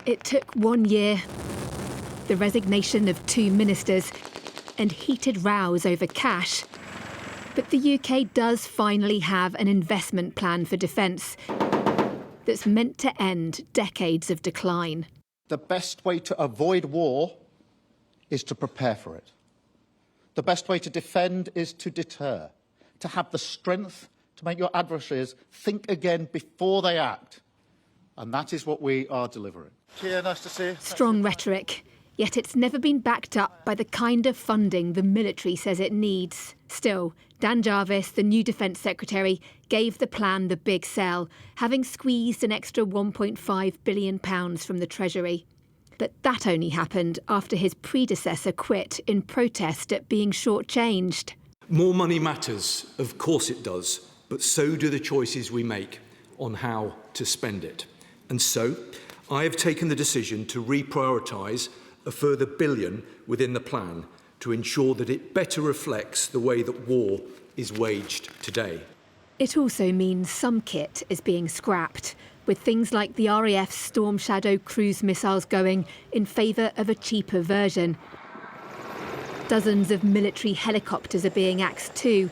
It took 1 year, the resignation of 2 ministers, and heated rows over cash. But the UK does finally have an investment plan for defence that's meant to end decades of decline. The best way to avoid war is to prepare for it. The best way to defend is to deter, to have the strength to make your adversaries think again before they act. And that is what we are delivering. Keir, nice to see you. Strong rhetoric, yet it's never been backed up by the kind of funding the military says it needs. Still, Dan Jarvis, the new Defence Secretary, gave the plan the big sell, having squeezed an extra £1.5 billion from the Treasury. But that only happened after his predecessor quit in protest at being shortchanged. More money matters, of course it does, but so do the choices we make on how to spend it. And so, I have taken the decision to reprioritise a further £1 billion within the plan to ensure that it better reflects the way that war is waged today. It also means some kit is being scrapped, with things like the RAF's Storm Shadow cruise missiles going in favour of a cheaper version. Dozens of military helicopters are being axed too,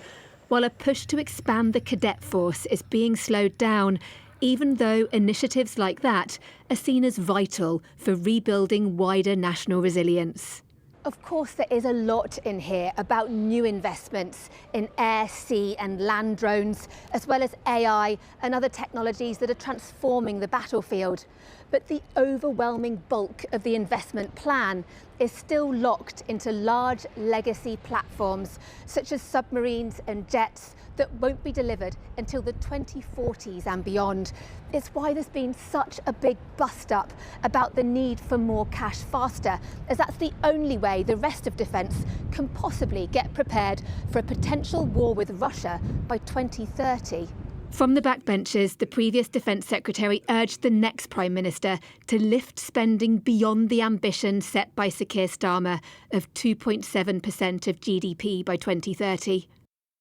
while a push to expand the cadet force is being slowed down, even though initiatives like that are seen as vital for rebuilding wider national resilience. Of course, there is a lot in here about new investments in air, sea and land drones, as well as AI and other technologies that are transforming the battlefield. But the overwhelming bulk of the investment plan is still locked into large legacy platforms, such as submarines and jets, that won't be delivered until the 2040s and beyond. It's why there's been such a big bust-up about the need for more cash faster, as that's the only way the rest of defence can possibly get prepared for a potential war with Russia by 2030. From the backbenches, the previous Defence Secretary urged the next Prime Minister to lift spending beyond the ambition set by Sir Keir Starmer of 2.7% of GDP by 2030.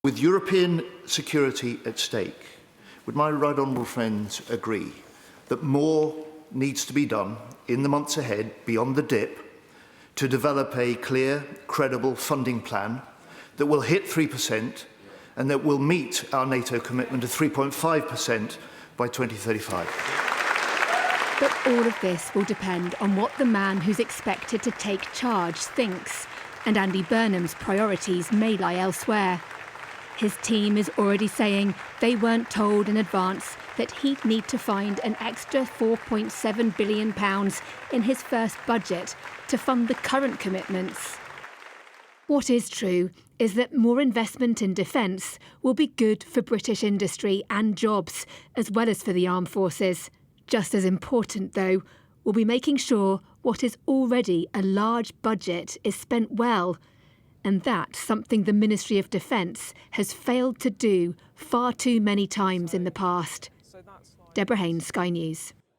With European security at stake, would my right honourable friends agree that more needs to be done in the months ahead, beyond the dip, to develop a clear, credible funding plan that will hit 3% and that will meet our NATO commitment of 3.5% by 2035? But all of this will depend on what the man who's expected to take charge thinks, and Andy Burnham's priorities may lie elsewhere. His team is already saying they weren't told in advance that he'd need to find an extra £4.7 billion in his first budget to fund the current commitments. What is true is that more investment in defence will be good for British industry and jobs, as well as for the armed forces. Just as important, though, will be making sure what is already a large budget is spent well. And that's something the Ministry of Defence has failed to do far too many times in the past. Deborah Haynes, Sky News.